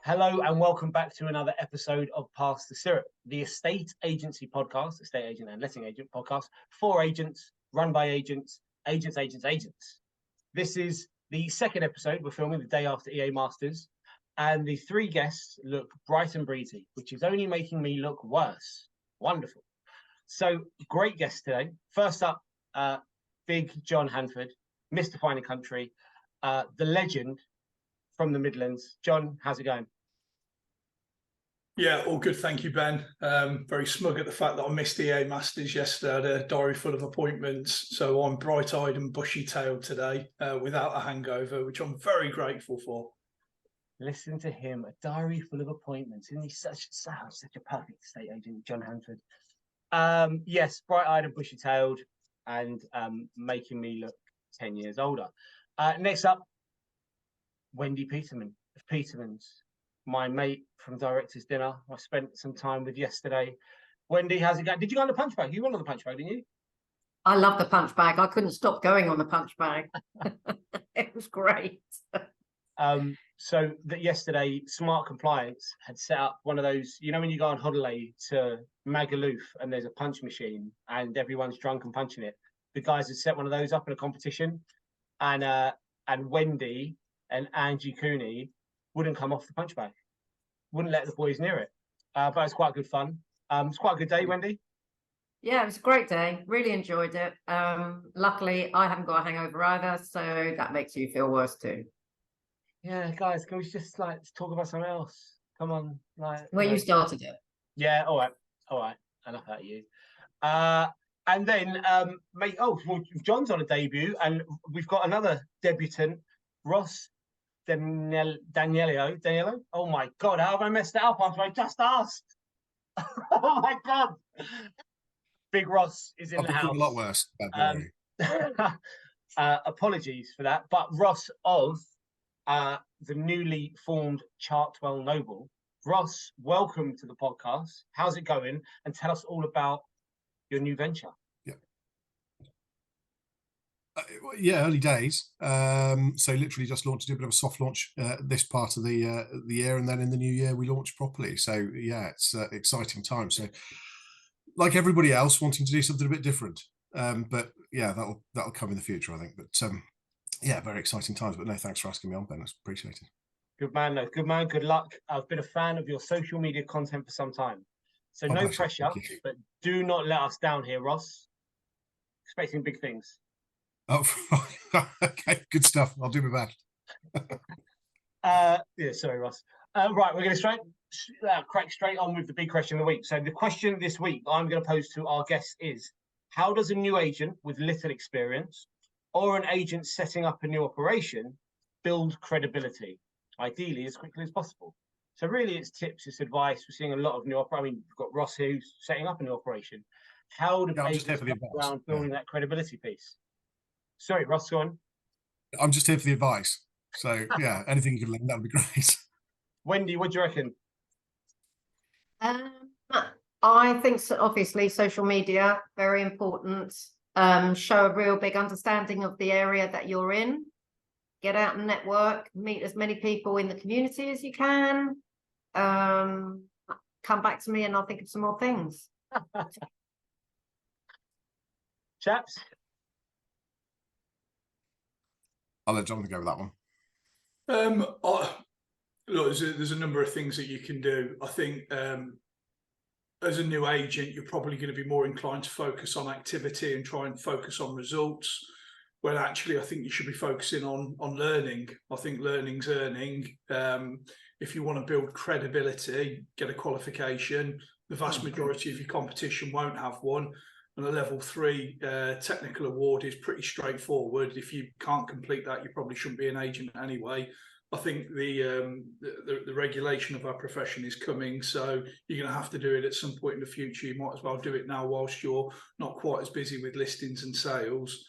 Hello and welcome back to another episode of Pass the Syrup, the estate agency podcast, estate agent and letting agent podcast for agents, run by agents. This is the second episode. We're filming the day after EA Masters, and the three guests look bright and breezy, which is only making me look worse. Wonderful. So great guests today. First up, Big John Handford, Mr. Fine and Country, the legend from the Midlands. John, how's it going? Yeah, all good, thank you, Ben. Very smug at the fact that I missed EA Masters yesterday. I had a diary full of appointments, so I'm bright-eyed and bushy-tailed today without a hangover, which I'm very grateful for. Listen to him, a diary full of appointments. Isn't he such a perfect estate agent, John Handford? Yes, bright-eyed and bushy-tailed, and making me look 10 years older. Next up, Wendy Peterman of Petermans, my mate from Director's Dinner. I spent some time with yesterday. Wendy, how's it going? Did you go on the punch bag? You went on the punch bag, didn't you? I love the punch bag. I couldn't stop going on the punch bag. It was great. So that yesterday, Smart Compliance had set up one of those, you know, when you go on holiday to Magaluf and there's a punch machine and everyone's drunk and punching it. The guys had set one of those up in a competition, and Wendy and Angie Cooney wouldn't come off the punch bag, wouldn't let the boys near it. But it was quite good fun. It's quite a good day, Wendy. Yeah, it was a great day. Really enjoyed it. Luckily, I haven't got a hangover either, so that makes you feel worse too. Yeah, guys, can we just talk about something else? Come on, You started it. Yeah, all right. Enough out of you. And then, mate. Oh, well, John's on a debut, and we've got another debutant, Ross Daniello. Oh my God, how have I messed it up after I just asked? Oh my God. Big Ross is in the house. A lot worse. Apologies for that. But Ross of the newly formed Chartwell Nobel. Ross, welcome to the podcast. How's it going? And tell us all about your new venture. Yeah, early days. So literally just launched, a bit of a soft launch this part of the year, and then in the new year we launched properly. So yeah, it's exciting time. So like everybody else, wanting to do something a bit different. But yeah, that'll come in the future, I think. But yeah, very exciting times. But no, thanks for asking me on, Ben. It's appreciated. Good man, no, good man. Good luck. I've been a fan of your social media content for some time. So no pressure, but do not let us down here, Ross. Expecting big things. Oh, okay, good stuff. I'll do my best. Yeah, sorry, Ross. Right, we're going to crack straight on with the big question of the week. So the question this week I'm going to pose to our guests is, how does a new agent with little experience or an agent setting up a new operation build credibility, ideally as quickly as possible? So really it's tips, it's advice. We're seeing a lot of new we've got Ross who's setting up a new operation. How do agents get around building that credibility piece? Sorry, Ross, go on. I'm just here for the advice. So yeah, anything you can learn, that would be great. Wendy, what do you reckon? I think obviously social media, very important. Show a real big understanding of the area that you're in. Get out and network, meet as many people in the community as you can. Come back to me and I'll think of some more things. Chaps? I'll let Jonathan go with that one. Look, there's a number of things that you can do. I think as a new agent, you're probably going to be more inclined to focus on activity and try and focus on results. Well, actually, I think you should be focusing on learning. I think learning's earning. If you want to build credibility, get a qualification. The vast majority of your competition won't have one. And a level 3 technical award is pretty straightforward. If you can't complete that, you probably shouldn't be an agent anyway. I think the regulation of our profession is coming, so you're going to have to do it at some point in the future. You might as well do it now whilst you're not quite as busy with listings and sales.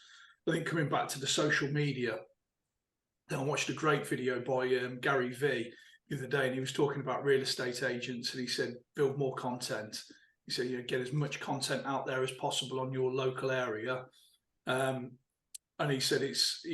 I think coming back to the social media, I watched a great video by Gary V the other day, and he was talking about real estate agents, and he said, build more content. He said, get as much content out there as possible on your local area. And he said it's,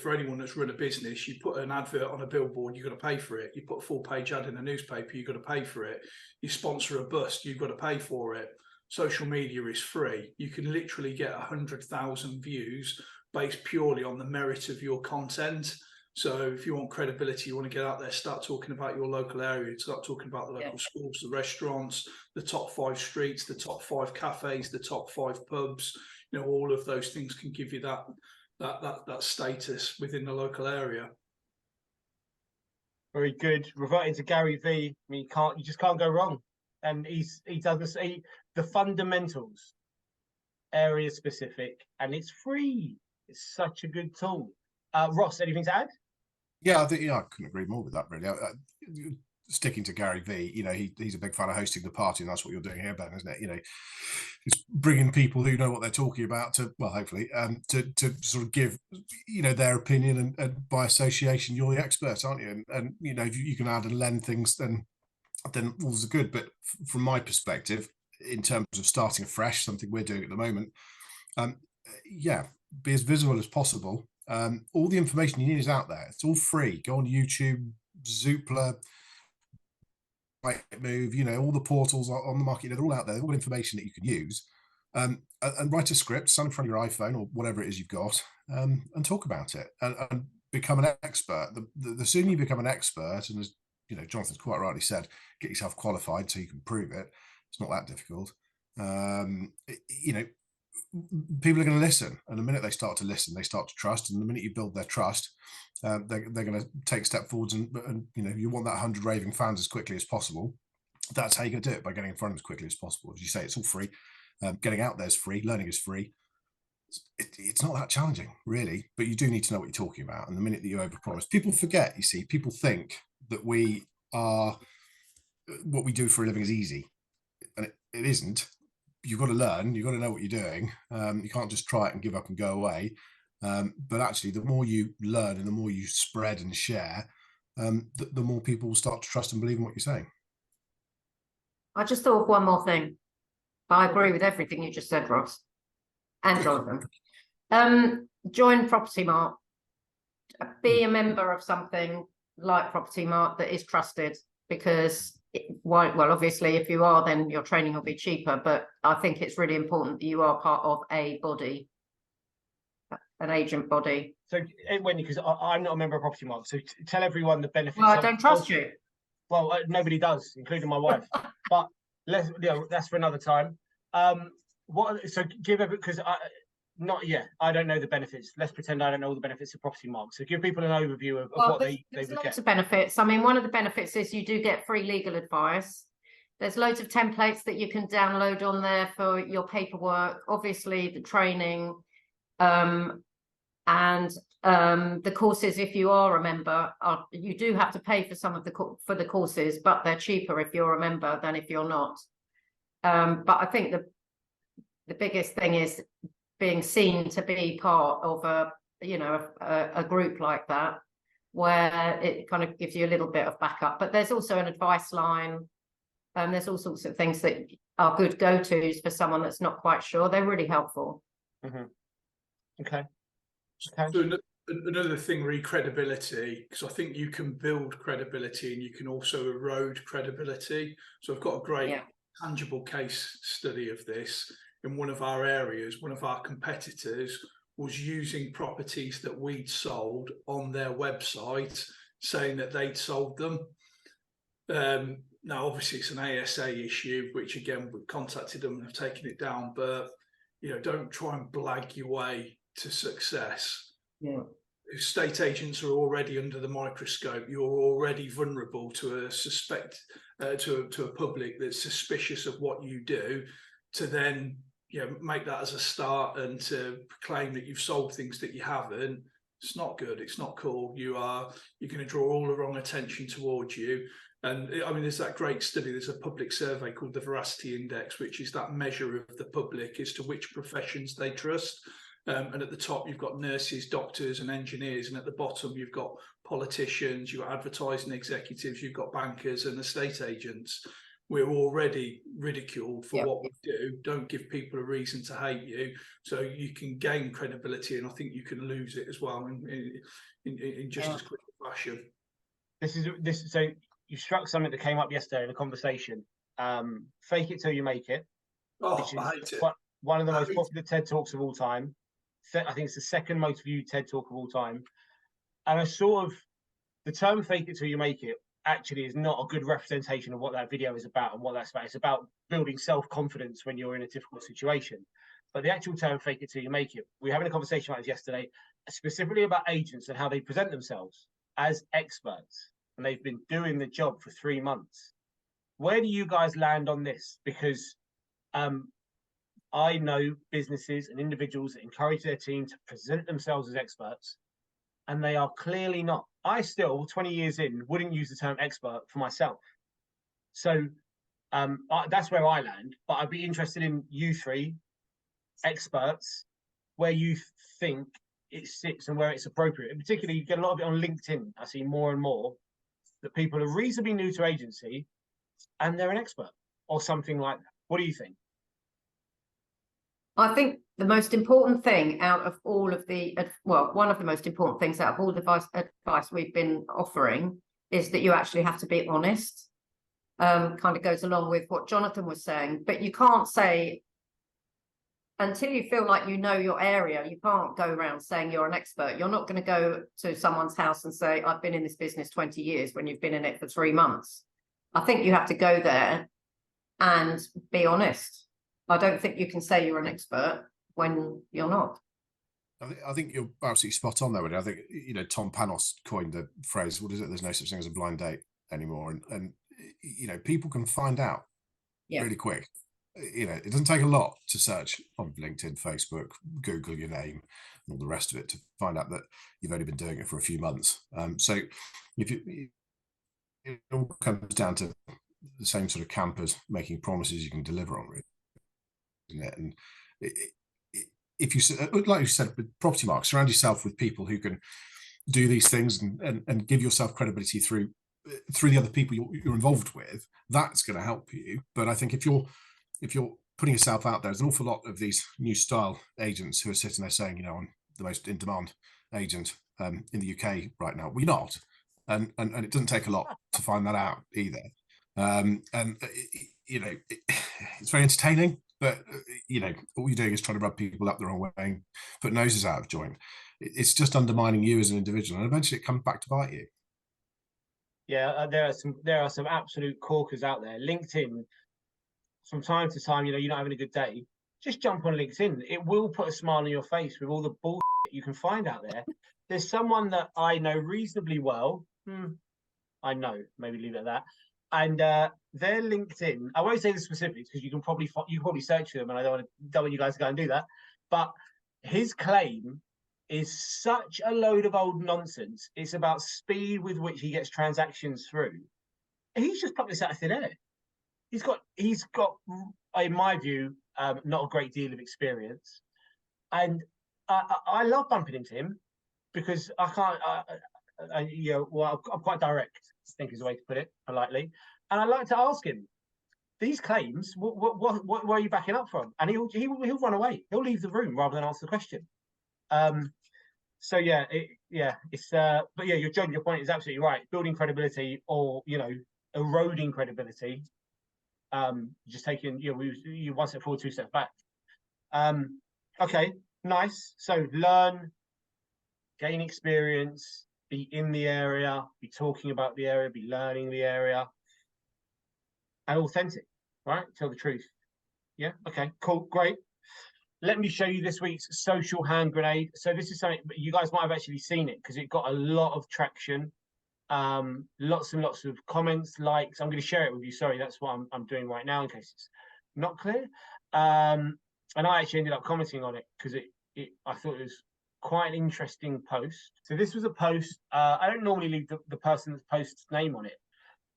for anyone that's run a business, you put an advert on a billboard, you've got to pay for it. You put a full page ad in a newspaper, you've got to pay for it. You sponsor a bus, you've got to pay for it. Social media is free. You can literally get 100,000 views based purely on the merit of your content. So if you want credibility, you want to get out there, start talking about your local area, start talking about the local schools, the restaurants, the top 5 streets, the top 5 cafes, the top 5 pubs. All of those things can give you that status within the local area. Very good. Reverting to Gary V, I mean, you just can't go wrong. And he does the fundamentals, area specific, and it's free. It's such a good tool. Ross, anything to add? Yeah, I think I couldn't agree more with that. Really, sticking to Gary V, he's a big fan of hosting the party, and that's what you're doing here, Ben, isn't it? It's bringing people who know what they're talking about to, well, hopefully, to sort of give, their opinion, and by association, you're the expert, aren't you? And if you can add and lend things, then all is good. But from my perspective, in terms of starting afresh, something we're doing at the moment, be as visible as possible. All the information you need is out there. It's all free. Go on YouTube, Zoopla, Move, all the portals on the market, they're all out there. They're all information that you can use, and write a script, stand in front of your iPhone or whatever it is you've got, and talk about it, and become an expert. The sooner you become an expert, and as Jonathan's quite rightly said, get yourself qualified so you can prove it. It's not that difficult. People are going to listen, and the minute they start to listen, they start to trust, and the minute you build their trust, they're going to take a step forwards, and you want that 100 raving fans as quickly as possible. That's how you're going to do it, by getting in front of them as quickly as possible. As you say, it's all free. Getting out there is free. Learning is free. It's not that challenging, really, but you do need to know what you're talking about. And the minute that you overpromise, people forget. People think that what we do for a living is easy, and it isn't. You've got to learn. You've got to know what you're doing. You can't just try it and give up and go away. But actually, the more you learn and the more you spread and share, the more people will start to trust and believe in what you're saying. I just thought of one more thing. I agree with everything you just said, Ross and Jonathan. Join Property Mart. Be a member of something like Property Mart that is trusted, because obviously, if you are, then your training will be cheaper. But I think it's really important that you are part of a body, an agent body. So, Wendy, because I'm not a member of Property Mart, so tell everyone the benefits. Well, I don't trust you. Well, nobody does, including my wife. But that's for another time. So because I don't know the benefits. Let's pretend I don't know all the benefits of Property Mart. So give people an overview of what they would get. Lots of benefits. I mean, one of the benefits is you do get free legal advice. There's loads of templates that you can download on there for your paperwork. Obviously, the training, and the courses. If you are a member, you do have to pay for some of the courses, but they're cheaper if you're a member than if you're not. But I think the biggest thing is being seen to be part of a group like that, where it kind of gives you a little bit of backup. But there's also an advice line, and there's all sorts of things that are good go-tos for someone that's not quite sure. They're really helpful. Mm-hmm. Okay. So another thing, credibility, because I think you can build credibility and you can also erode credibility. So I've got a great tangible case study of this. In one of our areas, one of our competitors was using properties that we'd sold on their website, saying that they'd sold them. Now, obviously, it's an ASA issue, which again, we've contacted them and have taken it down. But don't try and blag your way to success. Yeah. Estate agents are already under the microscope. You're already vulnerable to a public that's suspicious of what you do. To then make that as a start and to claim that you've sold things that you haven't, it's not good. It's not cool. You're going to draw all the wrong attention towards you. And I mean, there's that great study. There's a public survey called the Veracity Index, which is that measure of the public as to which professions they trust. And at the top, you've got nurses, doctors, and engineers, and at the bottom, you've got politicians, you've got advertising executives, you've got bankers and estate agents. we're already ridiculed for Yeah. what we do. Don't give people a reason to hate you, so you can gain credibility, and I think you can lose it as well in just as quick a fashion. So you struck something that came up yesterday in a conversation. Fake it till you make it. Oh, Which is I hate it. one of the most popular TED Talks of all time. I think it's the second most viewed TED Talk of all time. And the term fake it till you make it actually is not a good representation of what that video is about and what that's about. It's about building self-confidence when you're in a difficult situation. But the actual term fake it till you make it, we were having a conversation about this yesterday, specifically about agents and how they present themselves as experts. And they've been doing the job for 3 months. Where do you guys land on this? Because I know businesses and individuals that encourage their team to present themselves as experts, and they are clearly not. I still, 20 years in, wouldn't use the term expert for myself. So that's where I land. But I'd be interested in you three, experts, where you think it sits and where it's appropriate. And particularly, you get a lot of it on LinkedIn. I see more and more that people are reasonably new to agency and they're an expert or something like that. What do you think? I think the most important thing out of all of one of the most important things out of all the advice we've been offering is that you actually have to be honest. Kind of goes along with what Jonathan was saying, but you can't say, until you feel like you know your area, you can't go around saying you're an expert. You're not going to go to someone's house and say, I've been in this business 20 years when you've been in it for 3 months. I think you have to go there and be honest. I don't think you can say you're an expert when you're not. I think you're absolutely spot on there, Wendy. I think, Tom Panos coined the phrase, what is it? There's no such thing as a blind date anymore. And people can find out really quick. It doesn't take a lot to search on LinkedIn, Facebook, Google your name and all the rest of it to find out that you've only been doing it for a few months. So it all comes down to the same sort of camp as making promises you can deliver on, really. And if you, like you said, with property marks, surround yourself with people who can do these things and give yourself credibility through the other people you're involved with. That's going to help you. But I think if you're putting yourself out there, there's an awful lot of these new style agents who are sitting there saying, I'm the most in demand agent in the UK right now. We're not, and it doesn't take a lot to find that out either. It's very entertaining. But, all you're doing is trying to rub people up the wrong way and put noses out of joint. It's just undermining you as an individual, and eventually it comes back to bite you. Yeah, there are some absolute corkers out there. LinkedIn, from time to time, you're not having a good day, just jump on LinkedIn. It will put a smile on your face with all the bullshit you can find out there. There's someone that I know reasonably well. I know, maybe leave it at that. And their LinkedIn, I won't say the specifics because you can probably search them, and I don't want you guys to go and do that. But his claim is such a load of old nonsense. It's about speed with which he gets transactions through. And he's just plucked this out of thin air. He's got, in my view, not a great deal of experience, and I love bumping into him because I can't. I'm quite direct, I think is the way to put it politely. And I like to ask him these claims. What are you backing up from? And he'll run away. He'll leave the room rather than answer the question. So it's but yeah, your point is absolutely right. Building credibility or eroding credibility. Just taking you one step forward, 2 steps back. Okay, nice. So learn, gain experience. Be in the area, be talking about the area, be learning the area, and authentic, right? Tell the truth. Yeah, okay, cool, great. Let me show you this week's social hand grenade. So this is something you guys might have actually seen it because it got a lot of traction, lots and lots of comments, likes. I'm going to share it with you. Sorry, that's what I'm doing right now in case it's not clear. And I actually ended up commenting on it because I thought it was quite an interesting post. So this was a post. I don't normally leave the person's post's name on it,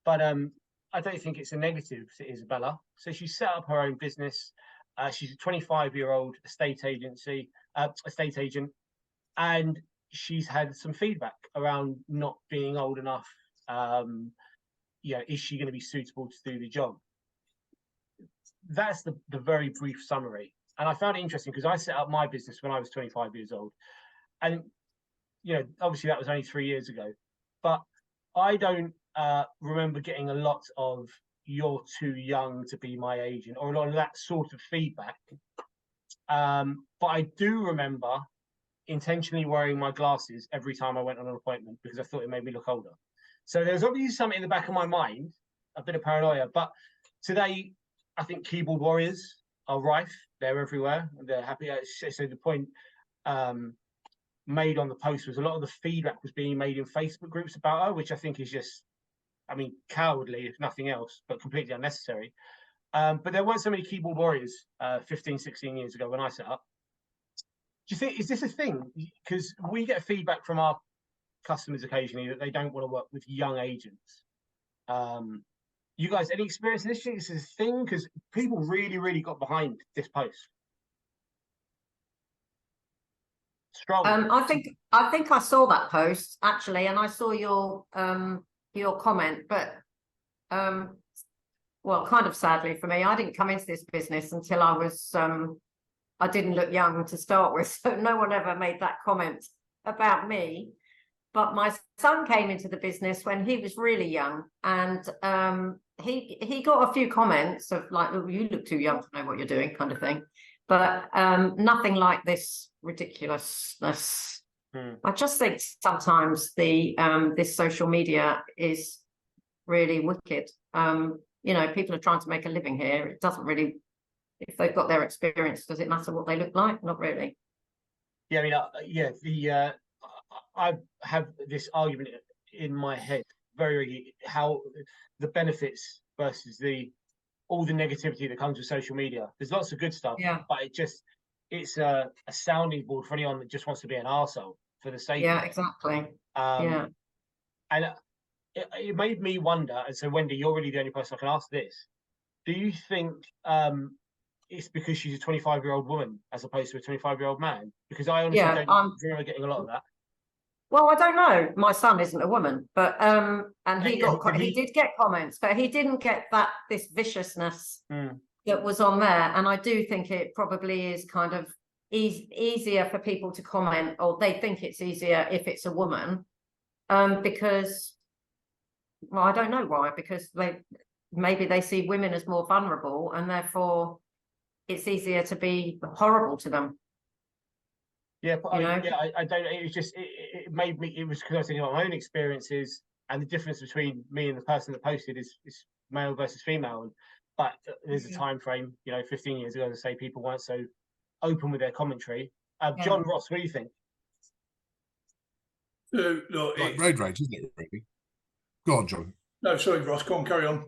but I don't think it's a negative to Isabella. So she set up her own business. She's a 25-year-old estate agent, and she's had some feedback around not being old enough. Is she going to be suitable to do the job? that's the very brief summary. And I found it interesting because I set up my business when I was 25 years old, and obviously that was only 3 years ago, but I don't remember getting a lot of "you're too young to be my agent" or a lot of that sort of feedback. But I do remember intentionally wearing my glasses every time I went on an appointment because I thought it made me look older. So there's obviously something in the back of my mind, a bit of paranoia. But today, I think keyboard warriors are rife. They're everywhere. And they're happy. So the point made on the post was a lot of the feedback was being made in Facebook groups about her, which I think is just, cowardly, if nothing else, but completely unnecessary. But there weren't so many keyboard warriors 15, 16 years ago when I set up. Do you think, is this a thing? Because we get feedback from our customers occasionally that they don't want to work with young agents. You guys, any experience in this? This is a thing because people really got behind this post. Strong. I think I saw that post actually, and I saw your comment, but well, kind of sadly for me, I didn't come into this business until I was I didn't look young to start with, so no one ever made that comment about me. But my son came into the business when he was really young, and he got a few comments of like, "Oh, you look too young to know what you're doing," kind of thing. But nothing like this ridiculousness. I just think sometimes this social media is really wicked. People are trying to make a living here. It doesn't really, if they've got their experience, does it matter what they look like? Not really. Yeah, I have this argument in my head very how the benefits versus all the negativity that comes with social media. There's lots of good stuff, but it's a sounding board for anyone that just wants to be an arsehole for the sake. Yeah, exactly. And it made me wonder. And so, Wendy, you're really the only person I can ask this. Do you think it's because she's a 25-year-old woman as opposed to a 25-year-old man? Because I honestly don't remember getting a lot of that. Well, I don't know. My son isn't a woman, but and he did get comments, but he didn't get this viciousness that was on there. And I do think it probably is kind of easier for people to comment, or they think it's easier if it's a woman, because, well, I don't know why, because maybe they see women as more vulnerable, and therefore it's easier to be horrible to them. Yeah, but I don't. It was just it made me. It was because I was thinking about my own experiences and the difference between me and the person that posted is male versus female. But there's a time frame, 15 years ago, to say people weren't so open with their commentary. John Ross, what do you think? No, like road rage, isn't it? Really? Go on, John. No, sorry, Ross. Go on, carry on.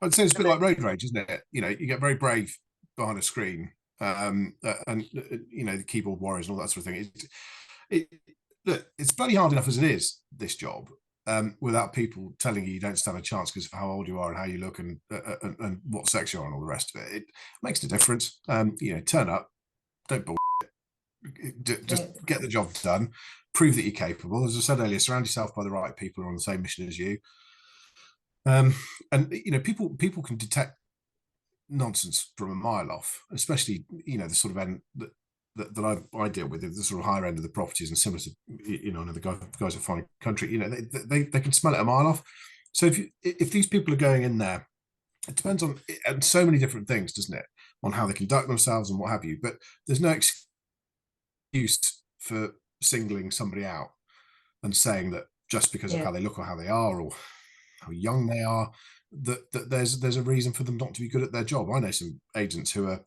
I'd say it's a bit like road rage, isn't it? You get very brave behind a screen. And the keyboard warriors and all that sort of thing. Look, it's bloody hard enough as it is, this job, without people telling you don't stand a chance because of how old you are and how you look and what sex you're on and all the rest of it. It makes a difference. Turn up, don't bullshit, just get the job done, prove that you're capable. As I said earlier, surround yourself by the right people who are on the same mission as you. People can detect nonsense from a mile off, especially the sort of end that I deal with, the sort of higher end of the properties and similar to the guys at Fine Country. They can smell it a mile off. So if these people are going in there, it depends on so many different things, doesn't it, on how they conduct themselves and what have you. But there's no excuse for singling somebody out and saying that just because of how they look or how they are or how young they are, that there's a reason for them not to be good at their job. I know some agents who are,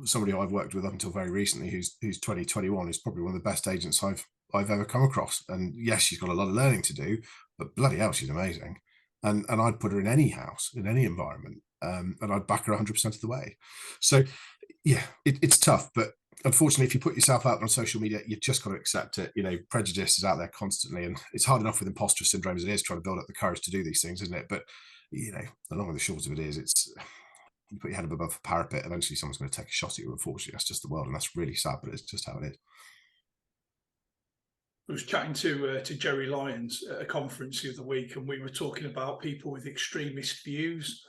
somebody who I've worked with up until very recently, who's 2021, is probably one of the best agents I've ever come across. And yes, she's got a lot of learning to do, but bloody hell, she's amazing. And I'd put her in any house, in any environment, and I'd back her 100% of the way. So yeah, it's tough, but unfortunately, if you put yourself out on social media, you've just got to accept it. Prejudice is out there constantly, and it's hard enough with imposter syndrome as it is trying to build up the courage to do these things, isn't it? But the long and the short of it is, it's you put your head above a parapet, eventually someone's going to take a shot at you. Unfortunately, that's just the world, and that's really sad, but it's just how it is. I was chatting to Jerry Lyons at a conference the other week, and we were talking about people with extremist views.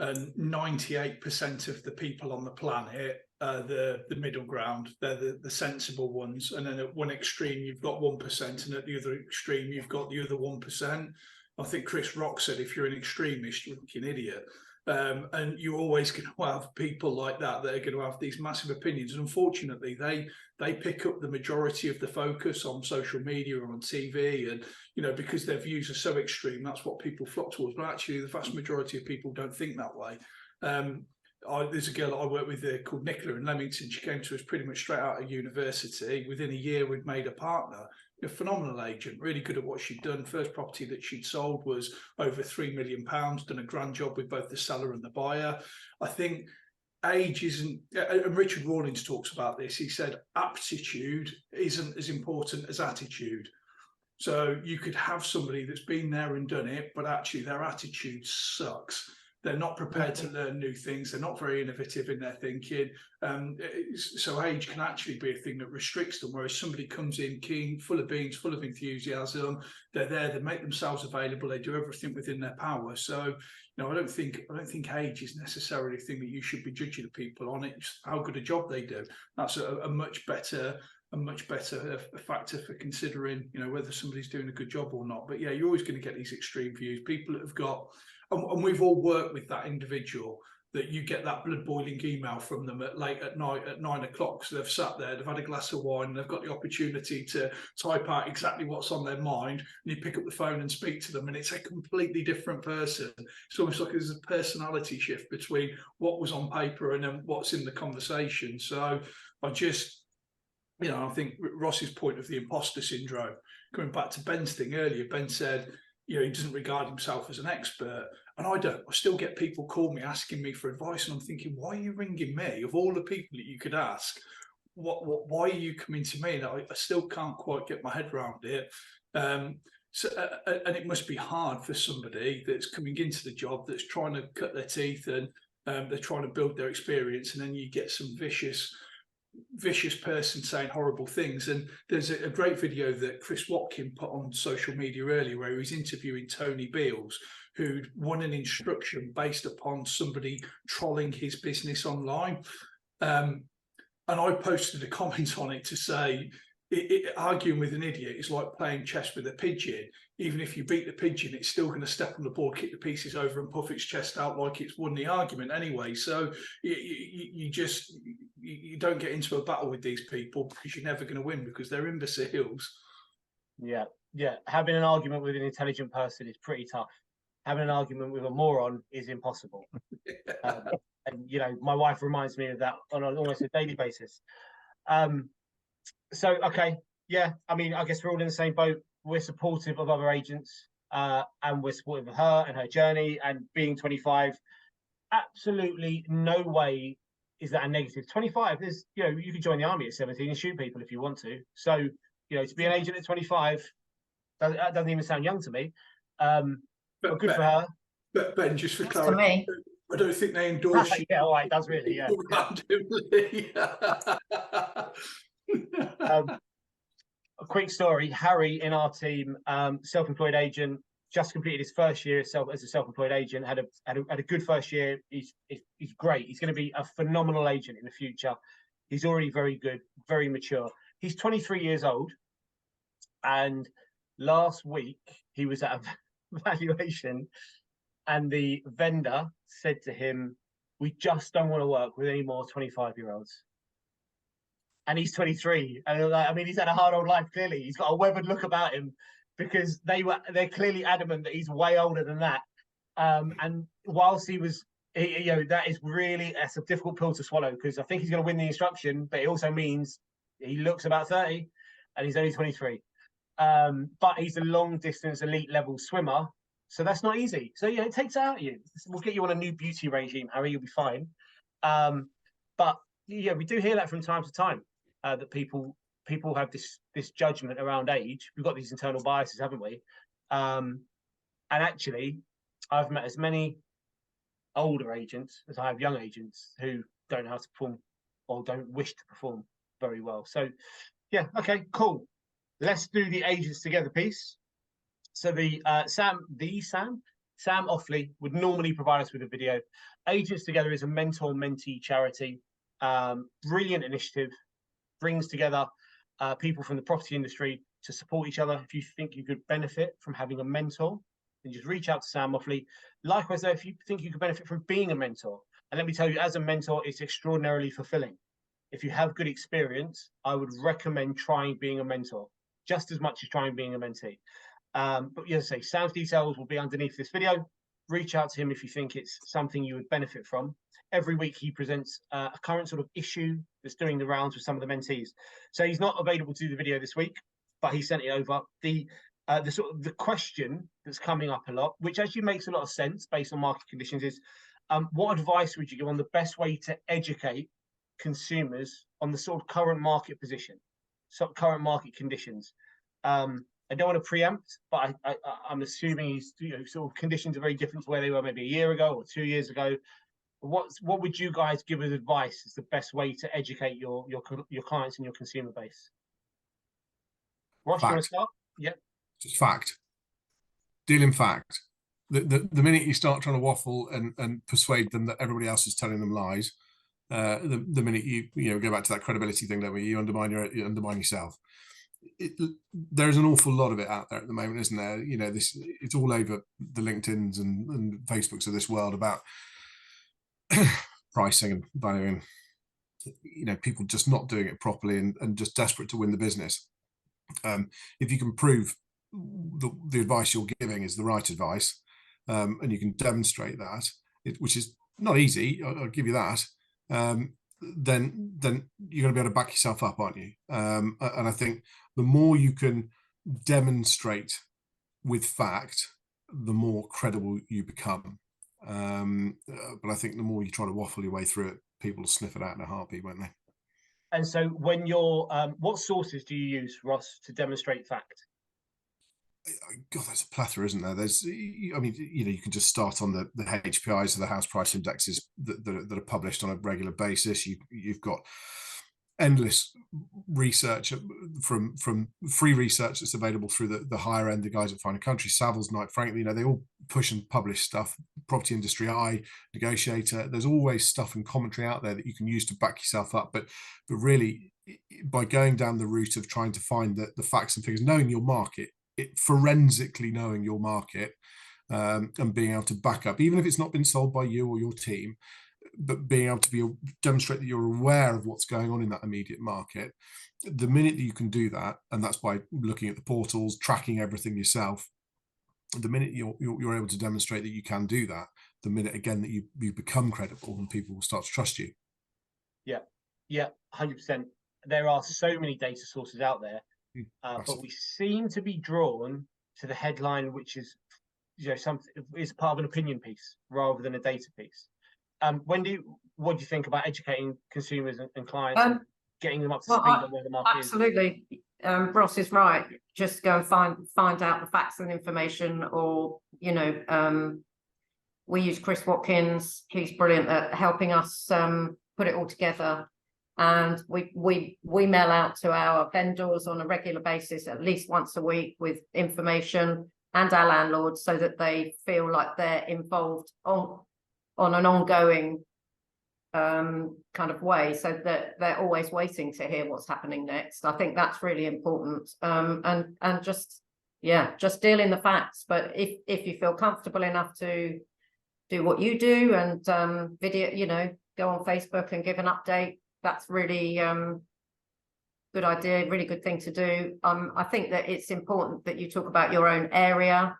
and 98% of the people on the planet are the middle ground. They're the sensible ones. And then at one extreme, you've got 1%, and at the other extreme, you've got the other 1%. I think Chris Rock said, if you're an extremist, you're an idiot. And you're always going to have people like that that are going to have these massive opinions. And unfortunately, they pick up the majority of the focus on social media or on TV, and because their views are so extreme, that's what people flock towards. But actually, the vast majority of people don't think that way. There's a girl I work with there called Nicola in Leamington. She came to us pretty much straight out of university. Within a year, we'd made a partner. A phenomenal agent, really good at what she'd done. First property that she'd sold was over £3 million, done a grand job with both the seller and the buyer. I think age isn't, and Richard Rawlings talks about this, he said aptitude isn't as important as attitude. So you could have somebody that's been there and done it, but actually their attitude sucks. They're not prepared to learn new things. They're not very innovative in their thinking. So age can actually be a thing that restricts them, whereas somebody comes in keen, full of beans, full of enthusiasm. They're there, they make themselves available, they do everything within their power. So, I don't think age is necessarily a thing that you should be judging people on. It's how good a job they do. That's a much better factor for considering, whether somebody's doing a good job or not. But yeah, you're always going to get these extreme views. People that have got, and we've all worked with that individual, that you get that blood boiling email from them late at night at 9 o'clock. So they've sat there, they've had a glass of wine, and they've got the opportunity to type out exactly what's on their mind. And you pick up the phone and speak to them, and it's a completely different person. It's almost like there's a personality shift between what was on paper and then what's in the conversation. So I think Ross's point of the imposter syndrome, coming back to Ben's thing earlier, Ben said, he doesn't regard himself as an expert. And I don't. I still get people call me asking me for advice, and I'm thinking, why are you ringing me? Of all the people that you could ask, why are you coming to me? And I still can't quite get my head around it. And it must be hard for somebody that's coming into the job, that's trying to cut their teeth, and they're trying to build their experience, and then you get some vicious person saying horrible things. And there's a great video that Chris Watkins put on social media earlier, where he was interviewing Tony Beals, who'd won an instruction based upon somebody trolling his business online. And I posted a comment on it to say, arguing with an idiot is like playing chess with a pigeon. Even if you beat the pigeon, it's still going to step on the board, kick the pieces over, and puff its chest out like it's won the argument anyway. So you don't get into a battle with these people, because you're never going to win, because they're imbeciles. Yeah. Having an argument with an intelligent person is pretty tough. Having an argument with a moron is impossible. And my wife reminds me of that on almost a daily basis. So, okay, yeah, I guess we're all in the same boat. We're supportive of other agents, and we're supportive of her and her journey, and being 25. Absolutely no way is that a negative. 25, there's, you could join the army at 17 and shoot people if you want to. So, to be an agent at 25, that doesn't even sound young to me. But good for her. But Ben, just for clarity, I don't think they endorse you. Yeah, all right, that's really, yeah. Randomly. A quick story. Harry in our team, self-employed agent, just completed his first year as a self-employed agent. Had a good first year. He's great. He's going to be a phenomenal agent in the future. He's already very good, very mature. He's 23 years old, and last week he was at a valuation, and the vendor said to him, "We just don't want to work with any more 25-year-olds." And he's 23, and he's had a hard old life. Clearly, he's got a weathered look about him, because they're clearly adamant that he's way older than that. And whilst that's a difficult pill to swallow, because I think he's going to win the instruction, but it also means he looks about 30, and he's only 23. But he's a long distance elite level swimmer, so that's not easy. So it takes it out of you. We'll get you on a new beauty regime, Harry. You'll be fine. But we do hear that from time to time. That people have this judgment around age. We've got these internal biases, haven't we? And actually, I've met as many older agents as I have young agents who don't know how to perform, or don't wish to perform very well. So, yeah, okay, cool. Let's do the Agents Together piece. So Sam Sam Offley would normally provide us with a video. Agents Together is a mentor-mentee charity. Brilliant initiative, brings together people from the property industry to support each other. If you think you could benefit from having a mentor, then just reach out to Sam Offley. Likewise, though, if you think you could benefit from being a mentor, and let me tell you, as a mentor, it's extraordinarily fulfilling. If you have good experience, I would recommend trying being a mentor just as much as trying being a mentee. But as I say, Sam's details will be underneath this video. Reach out to him if you think it's something you would benefit from. Every week he presents a current sort of issue that's doing the rounds with some of the mentees. So he's not available to do the video this week, but he sent it over. The question that's coming up a lot, which actually makes a lot of sense based on market conditions, is what advice would you give on the best way to educate consumers on the sort of current market position, current market conditions? I don't want to preempt, but I'm assuming he's, sort of conditions are very different to where they were maybe a year ago or 2 years ago. What would you guys give as advice as the best way to educate your clients and your consumer base? Ross, you want to start? Yeah. Just fact. Deal in fact. The minute you start trying to waffle and persuade them that everybody else is telling them lies, the minute you go back to that credibility thing, that you undermine yourself. There's an awful lot of it out there at the moment, isn't there? It's all over the LinkedIns and Facebooks of this world about pricing and valuing. People just not doing it properly and just desperate to win the business. If you can prove the advice you're giving is the right advice, and you can demonstrate that, which is not easy, I'll give you that, then you're going to be able to back yourself up, aren't you? And I think the more you can demonstrate with fact, the more credible you become. But I think the more you try to waffle your way through it, people will sniff it out in a heartbeat, won't they? And so when you're, what sources do you use, Ross, to demonstrate fact? God, there's a plethora, isn't there? You can just start on the HPIs, the house price indexes that are published on a regular basis. You've got endless research from free research that's available through the higher end, the guys at Finer Country, Savills, Knight Franklin, they all push and publish stuff. Property Industry Eye, Negotiator, there's always stuff and commentary out there that you can use to back yourself up. But really, by going down the route of trying to find the facts and figures, knowing your market, forensically knowing your market, and being able to back up, even if it's not been sold by you or your team, but being able to demonstrate that you're aware of what's going on in that immediate market. The minute that you can do that, and that's by looking at the portals, tracking everything yourself, the minute you're able to demonstrate that you can do that, the minute again that you become credible, and people will start to trust you. Yeah, 100%. There are so many data sources out there. But we seem to be drawn to the headline, which is, something is part of an opinion piece rather than a data piece. Wendy, what do you think about educating consumers and clients, and getting them up to speed on where the market is? Absolutely. Ross is right. Just go and find out the facts and information, or we use Chris Watkins. He's brilliant at helping us put it all together. And we mail out to our vendors on a regular basis, at least once a week, with information, and our landlords, so that they feel like they're involved on an ongoing kind of way, so that they're always waiting to hear what's happening next. I think that's really important. And just deal in the facts. But if you feel comfortable enough to do what you do and video, go on Facebook and give an update, that's really good idea, really good thing to do. I think that it's important that you talk about your own area,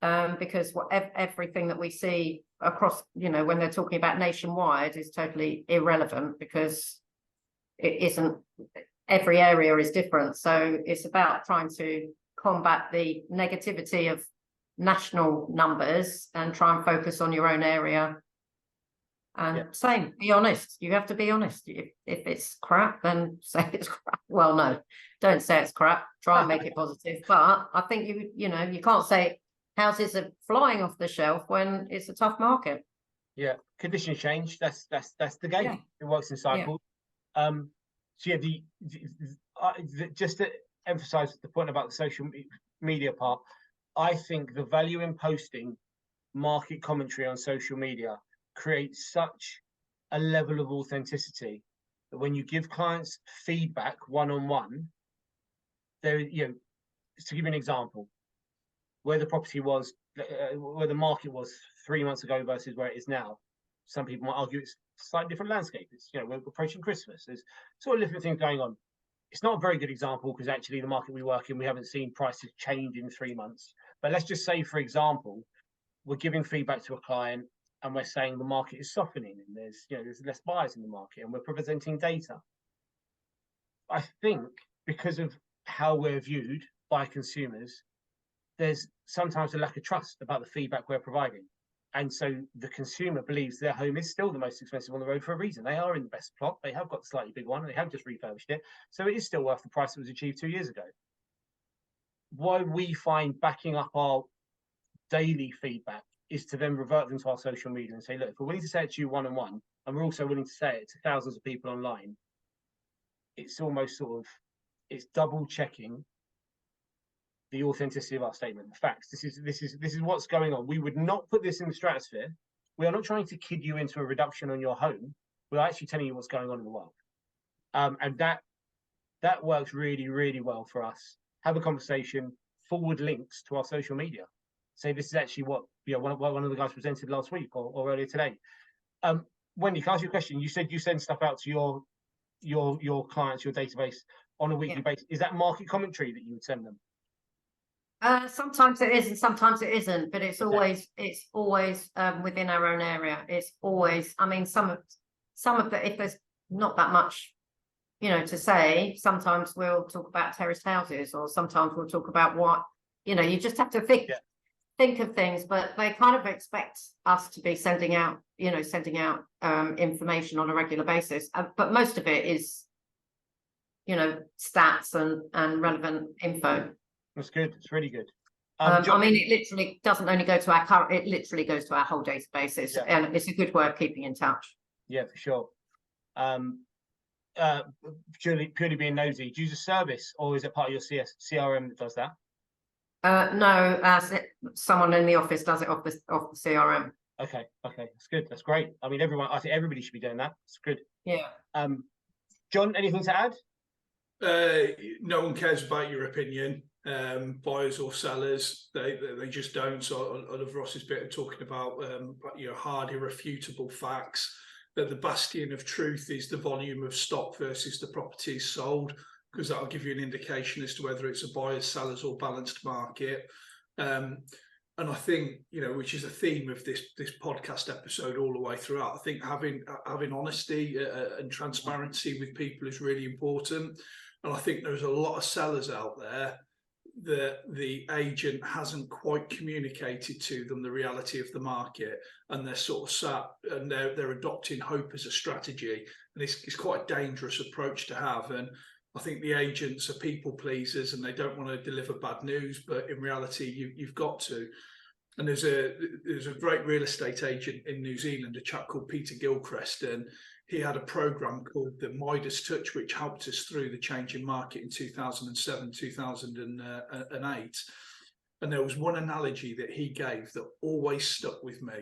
because everything that we see across, when they're talking about nationwide, is totally irrelevant, because it isn't. Every area is different. So it's about trying to combat the negativity of national numbers and try and focus on your own area. And same, be honest. You have to be honest. If it's crap, then say it's crap. Well, no, don't say it's crap. Try and make it positive. But I think you can't say houses are flying off the shelf when it's a tough market. Yeah, conditions change. That's the game. Yeah. It works in cycles. Yeah. Just to emphasize the point about the social media part, I think the value in posting market commentary on social media creates such a level of authenticity that when you give clients feedback one-on-one, there, you know, to give you an example, where the property was, where the market was 3 months ago versus where it is now, some people might argue it's a slightly different landscape. It's, you know, we're approaching Christmas. There's sort of different things going on. It's not a very good example because actually the market we work in, we haven't seen prices change in 3 months. But let's just say, for example, we're giving feedback to a client and we're saying the market is softening and there's, you know, there's less buyers in the market and we're presenting data. I think because of how we're viewed by consumers, there's sometimes a lack of trust about the feedback we're providing. And so the consumer believes their home is still the most expensive on the road for a reason. They are in the best plot. They have got the slightly big one. And they have just refurbished it. So it is still worth the price that was achieved 2 years ago. Why we find backing up our daily feedback is to then revert them to our social media and say, look, if we're willing to say it to you one-on-one, and we're also willing to say it to thousands of people online, it's almost sort of, it's double checking the authenticity of our statement, the facts. This is what's going on. We would not put this in the stratosphere. We are not trying to kid you into a reduction on your home. We're actually telling you what's going on in the world. And that works really, really well for us. Have a conversation, forward links to our social media. Say this is actually what, you know, one of the guys presented last week or earlier today. Wendy, can I ask you a question? You said you send stuff out to your clients, your database on a weekly basis. Is that market commentary that you would send them? Sometimes it is and sometimes it isn't, but it's always within our own area. It's always, I mean, some of the, if there's not that much, you know, to say, sometimes we'll talk about terraced houses, or sometimes we'll talk about what, you know, you just have to think of things, but they kind of expect us to be sending out information on a regular basis. But most of it is, you know, stats and relevant info. That's good. It's really good. I mean, it literally doesn't only go to our current, it literally goes to our whole database. And it's a good way of keeping in touch. Yeah, for sure. Purely being nosy, do you use a service or is it part of your CRM that does that? No, someone in the office does it off the CRM. Okay, that's good. That's great. I mean, I think everybody should be doing that. It's good. Yeah. John, anything to add? No one cares about your opinion, buyers or sellers. They just don't. So I love Ross's bit of talking about you know, hard, irrefutable facts. That the bastion of truth is the volume of stock versus the properties sold, because that'll give you an indication as to whether it's a buyer's, seller's or balanced market. And I think, you know, which is a theme of this podcast episode all the way throughout, I think having honesty and transparency with people is really important. And I think there's a lot of sellers out there that the agent hasn't quite communicated to them the reality of the market, and they're sort of sat and they're adopting hope as a strategy, and it's quite a dangerous approach to have. And I think the agents are people pleasers and they don't want to deliver bad news, but in reality you've got to. And there's a great real estate agent in New Zealand, a chap called Peter Gilchrist, and he had a program called the Midas Touch, which helped us through the changing market in 2007, 2008. And there was one analogy that he gave that always stuck with me.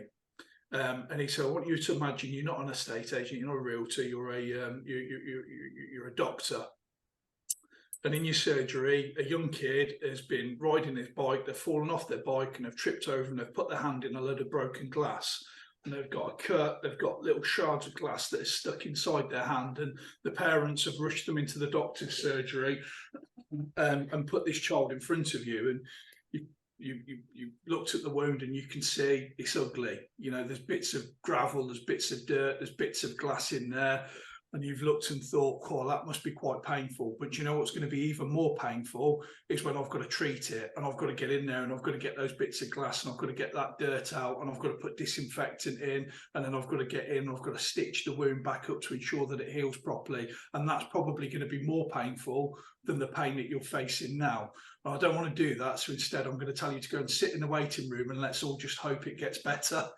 And he said, I want you to imagine you're not an estate agent, you're not a realtor, you're a doctor. And in your surgery, a young kid has been riding his bike, they've fallen off their bike and have tripped over and they've put their hand in a load of broken glass. And they've got a cut, they've got little shards of glass that are stuck inside their hand, and the parents have rushed them into the doctor's surgery and put this child in front of you. And you looked at the wound and you can see it's ugly. You know, there's bits of gravel, there's bits of dirt, there's bits of glass in there. And you've looked and thought, oh, that must be quite painful. But you know what's going to be even more painful is when I've got to treat it and I've got to get in there and I've got to get those bits of glass and I've got to get that dirt out and I've got to put disinfectant in and then I've got to get in, I've got to stitch the wound back up to ensure that it heals properly. And that's probably going to be more painful than the pain that you're facing now. But I don't want to do that. So instead, I'm going to tell you to go and sit in the waiting room and let's all just hope it gets better.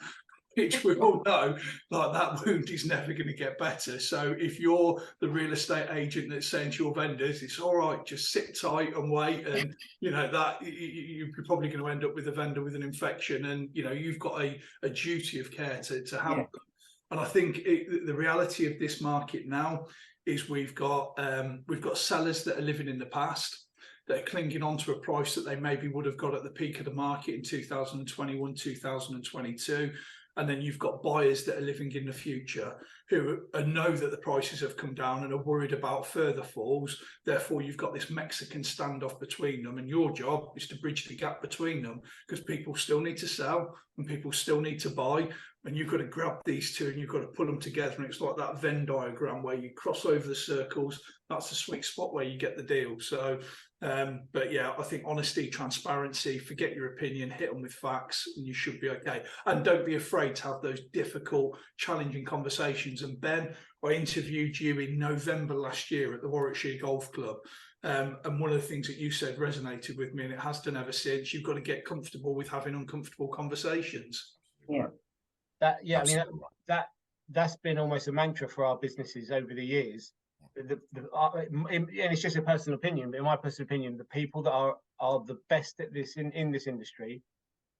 which we all know, like that wound is never going to get better. So if you're the real estate agent that's saying to your vendors, it's all right, just sit tight and wait, and you know that you're probably going to end up with a vendor with an infection, and you know you've got a duty of care to help them. And I think the reality of this market now is we've got sellers that are living in the past, that are clinging on to a price that they maybe would have got at the peak of the market in 2021, 2022. And then you've got buyers that are living in the future who know that the prices have come down and are worried about further falls. Therefore, you've got this Mexican standoff between them. And your job is to bridge the gap between them, because people still need to sell and people still need to buy. And you've got to grab these two and you've got to put them together. And it's like that Venn diagram where you cross over the circles. That's the sweet spot where you get the deal. So, but yeah, I think honesty, transparency, forget your opinion, hit them with facts, and you should be okay. And don't be afraid to have those difficult, challenging conversations. And Ben, I interviewed you in November last year at the Warwickshire Golf Club. And one of the things that you said resonated with me, and it has done ever since. You've got to get comfortable with having uncomfortable conversations. Yeah. I mean, that's been almost a mantra for our businesses over the years. And it's just a personal opinion, but in my personal opinion, the people that are the best at this in this industry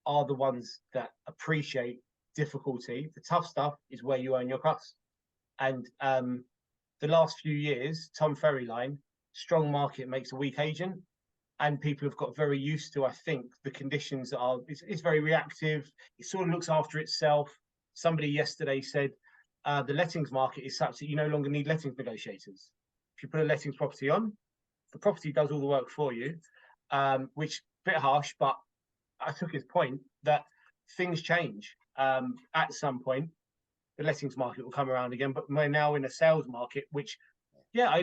are the ones that appreciate difficulty. The tough stuff is where you earn your crust. And the last few years, Tom Ferry line, strong market makes a weak agent, and people have got very used to, I think, the conditions that are. It's very reactive. It sort of looks after itself. Somebody yesterday said the lettings market is such that you no longer need lettings negotiators. If you put a lettings property on, the property does all the work for you, which is a bit harsh, but I took his point that things change. At some point, the lettings market will come around again, but we're now in a sales market, which,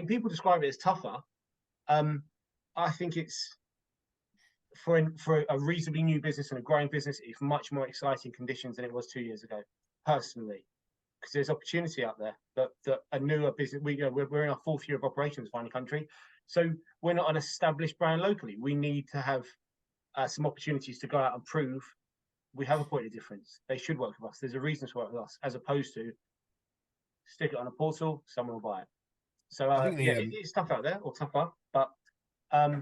people describe it as tougher. I think it's for a reasonably new business and a growing business, it's much more exciting conditions than it was 2 years ago, personally, because there's opportunity out there that a newer business. We're in our 4th year of operations, Fine Country, so we're not an established brand locally. We need to have some opportunities to go out and prove we have a point of difference. They should work with us. There's a reason to work with us, as opposed to stick it on a portal, someone will buy it. So it's tough out there, or tougher, but I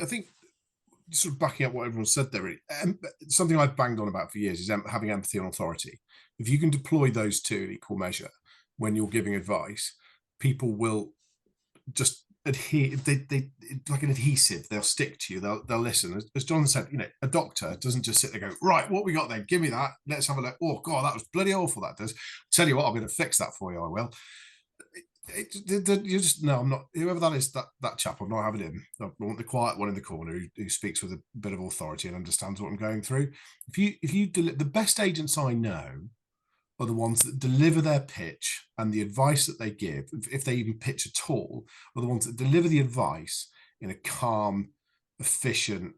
think sort of backing up what everyone said there, something I've banged on about for years is having empathy and authority. If you can deploy those two in equal measure when you're giving advice, people will just adhere. They like an adhesive. They'll stick to you. They'll listen. As John said, a doctor doesn't just sit there and go, right, what we got then? Give me that. Let's have a look. Oh God, that was bloody awful. That does. Tell you what, I'm going to fix that for you. I will. You just no, I'm not. Whoever that is, that chap, I'm not having him. I want the quiet one in the corner who speaks with a bit of authority and understands what I'm going through. If you the best agents I know are the ones that deliver their pitch, and the advice that they give, if they even pitch at all, are the ones that deliver the advice in a calm, efficient,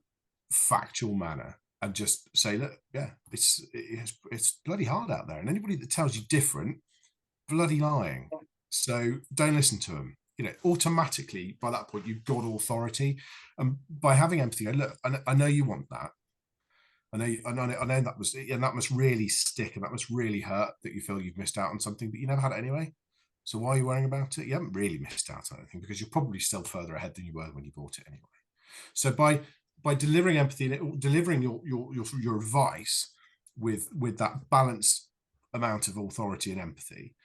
factual manner, and just say, look, it's bloody hard out there, and anybody that tells you different, bloody lying. So don't listen to them. Automatically by that point you've got authority, and by having empathy, look, I know you want that. I know that was, and that must really stick, and that must really hurt that you feel you've missed out on something, but you never had it anyway. So why are you worrying about it? You haven't really missed out on anything, because you're probably still further ahead than you were when you bought it anyway. So by delivering empathy and delivering your advice with that balanced amount of authority and empathy,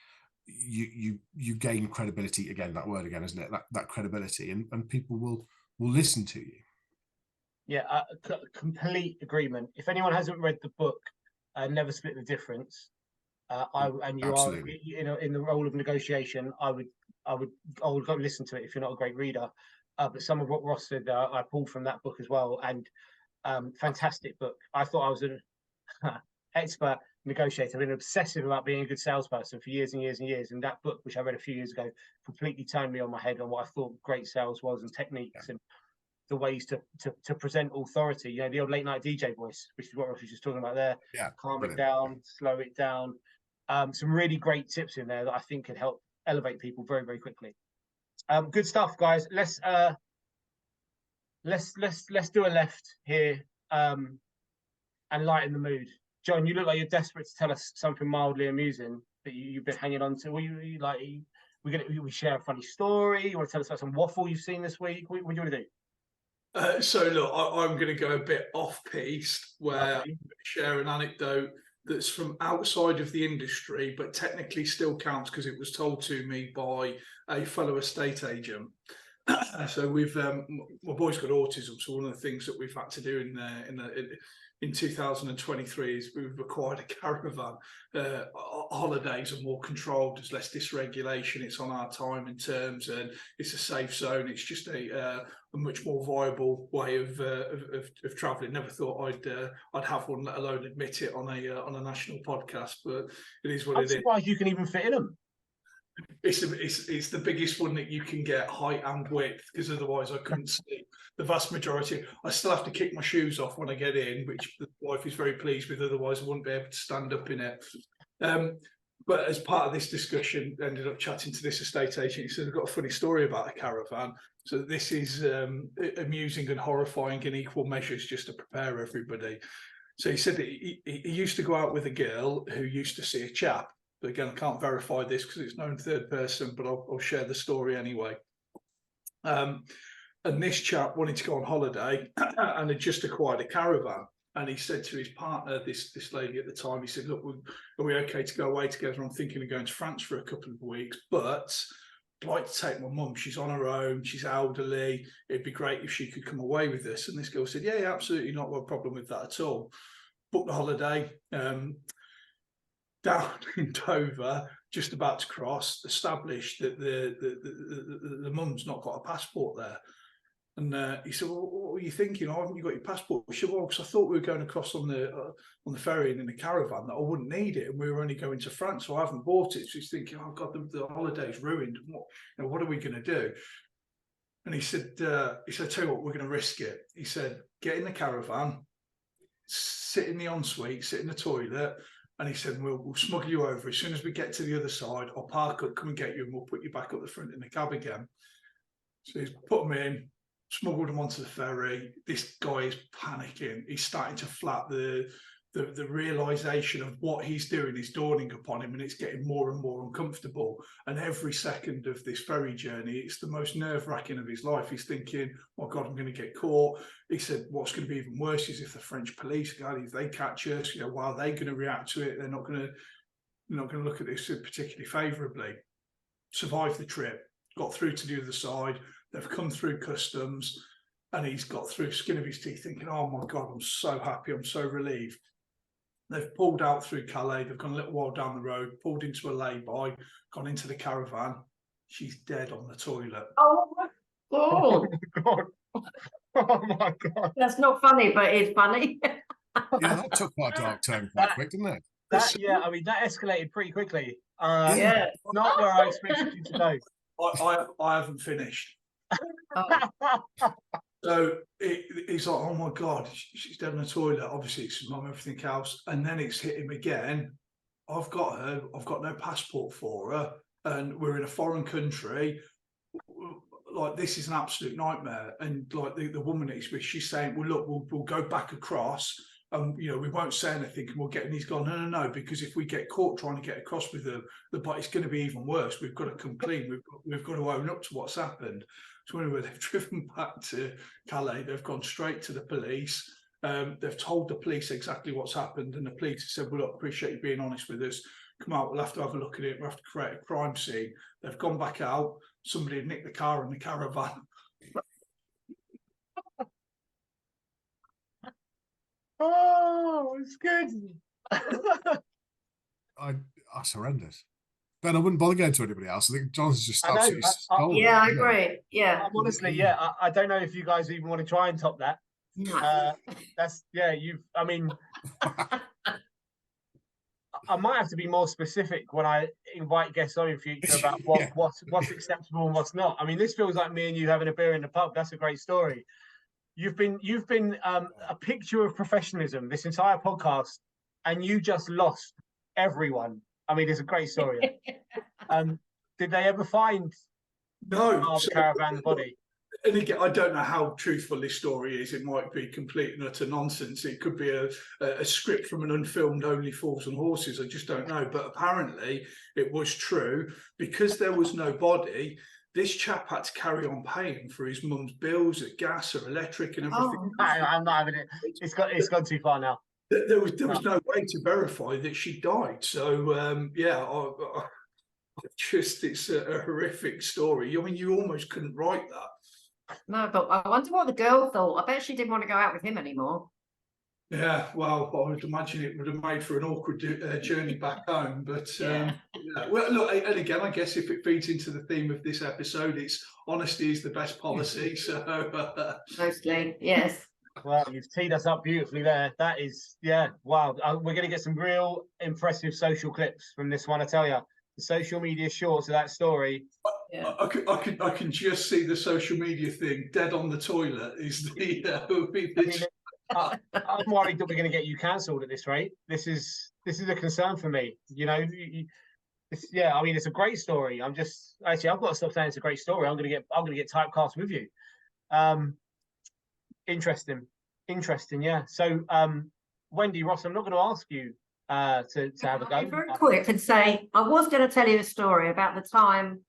you gain credibility. Again, that word again, isn't it? That credibility, and people will listen to you. Yeah, complete agreement. If anyone hasn't read the book, Never Split the Difference, and you Absolutely. Are in the role of negotiation, I would go listen to it if you're not a great reader. But some of what Ross said, I pulled from that book as well, and fantastic book. I thought I was an expert negotiator. I've been obsessive about being a good salesperson for years and years and years, and that book, which I read a few years ago, completely turned me on my head on what I thought great sales was, and techniques, and the ways to present authority. The old late night DJ voice, which is what Ross was just talking about there. Yeah, calm it down, slow it down. Some really great tips in there that I think could help elevate people very, very quickly. Good stuff, guys. Let's do a left here, and lighten the mood. John, you look like you're desperate to tell us something mildly amusing that you've been hanging on to. We share a funny story? You want to tell us about some waffle you've seen this week? What do you want to do? So look, I'm going to go a bit off-piste where I'm Okay. going to share an anecdote that's from outside of the industry, but technically still counts because it was told to me by a fellow estate agent. So we've my boy's got autism, so one of the things that we've had to do in 2023 is we've acquired a caravan. Holidays are more controlled, there's less dysregulation, it's on our time and terms, and it's a safe zone. It's just a much more viable way of travelling. Never thought I'd have one, let alone admit it on a national podcast, but it is what I'm it is. surprised you can even fit in them. It's the biggest one that you can get, height and width, because otherwise I couldn't sleep. The vast majority, I still have to kick my shoes off when I get in, which the wife is very pleased with. Otherwise, I wouldn't be able to stand up in it. But as part of this discussion, I ended up chatting to this estate agent. He said, I've got a funny story about a caravan. So this is amusing and horrifying in equal measures, just to prepare everybody. So he said that he used to go out with a girl who used to see a chap. But again, I can't verify this because it's known third person, but I'll share the story anyway. And this chap wanted to go on holiday and had just acquired a caravan. And he said to his partner, this lady at the time, he said, look, are we okay to go away together? I'm thinking of going to France for a couple of weeks, but I'd like to take my mum. She's on her own. She's elderly. It'd be great if she could come away with us. And this girl said, yeah, absolutely not a problem with that at all. Booked the holiday. Down in Dover, just about to cross, established that the mum's not got a passport there. And he said, well, what were you thinking? Oh, haven't you got your passport? She said, well, because I thought we were going across on the ferry and in a caravan, that I wouldn't need it, and we were only going to France, so I haven't bought it. So he's thinking, oh God, the holiday's ruined. What are we going to do? And he said, tell you what, we're going to risk it. He said, get in the caravan, sit in the ensuite, sit in the toilet. And he said, we'll smuggle you over. As soon as we get to the other side, I'll park up, come and get you, and we'll put you back up the front in the cab again. So he's put them in, smuggled them onto the ferry. This guy is panicking. He's starting to flap. The realization of what he's doing is dawning upon him, and it's getting more and more uncomfortable. And every second of this ferry journey, it's the most nerve-wracking of his life. He's thinking, oh God, I'm going to get caught. He said, what's going to be even worse is if the French police, God, if they catch us, how are they going to react to it? They're not going to look at this particularly favourably. Survived the trip, got through to the other side. They've come through customs, and he's got through skin of his teeth, thinking, oh my God, I'm so happy, I'm so relieved. They've pulled out through Calais. They've gone a little while down the road, pulled into a lay-by, gone into the caravan. She's dead on the toilet. Oh my God. God. Oh my God. That's not funny, but it's funny. Yeah, that took quite a dark turn quite quick, didn't it? That escalated pretty quickly. Yeah. Not where I expected you to go. I haven't finished. Oh. So he's like, oh my God, she's dead in the toilet. Obviously, it's his mum, everything else. And then it's hit him again. I've got her. I've got no passport for her. And we're in a foreign country. Like, this is an absolute nightmare. And like the woman is with, she's saying, well, look, we'll go back across. We won't say anything, and we'll get. And he's gone, no, because if we get caught trying to get across with them, it's going to be even worse. We've got to come clean. We've got to own up to what's happened. So anyway, they've driven back to Calais. They've gone straight to the police. They've told the police exactly what's happened, and the police said, well, look, appreciate you being honest with us. Come out, we'll have to have a look at it. We'll have to create a crime scene. They've gone back out. Somebody had nicked the car in the caravan. Oh, it's good. That's horrendous. Ben, I wouldn't bother going to anybody else. I think John's just I know, absolutely stolen it, Yeah, I isn't it? agree. Yeah. Honestly, yeah. I don't know if you guys even want to try and top that. I might have to be more specific when I invite guests on in future about what's acceptable and what's not. I mean, this feels like me and you having a beer in the pub. That's a great story. You've been a picture of professionalism this entire podcast, and you just lost everyone. I mean, it's a great story. Did they ever find No, the caravan body? And again, I don't know how truthful this story is. It might be complete and utter nonsense. It could be a script from an unfilmed Only Fools and Horses. I just don't know. But apparently it was true, because there was no body. This chap had to carry on paying for his mum's bills, at gas or electric and everything. Oh, I'm not having it. It's gone too far now. There was no way to verify that she died. So it's a horrific story. I mean, you almost couldn't write that. no, but I wonder what the girl thought. I bet she didn't want to go out with him anymore. Yeah, well, I would imagine it would have made for an awkward journey back home. But Yeah. well, look, and again, I guess if it feeds into the theme of this episode, it's honesty is the best policy. So Mostly, yes. Well, you've teed us up beautifully there. That is, yeah, wow. We're going to get some real impressive social clips from this one, I tell you. The social media shorts of that story. Yeah. I can just see the social media thing. Dead on the toilet is the. Would be I the mean, I'm worried that we're going to get you cancelled at this rate. This is a concern for me. You know, yeah. I mean, it's a great story. I've got to stop saying it's a great story. I'm going to get typecast with you. Interesting. Yeah. So, Wendy, Ross, I'm not going to ask you to have a I'll go. be very quick and say I was going to tell you a story about the time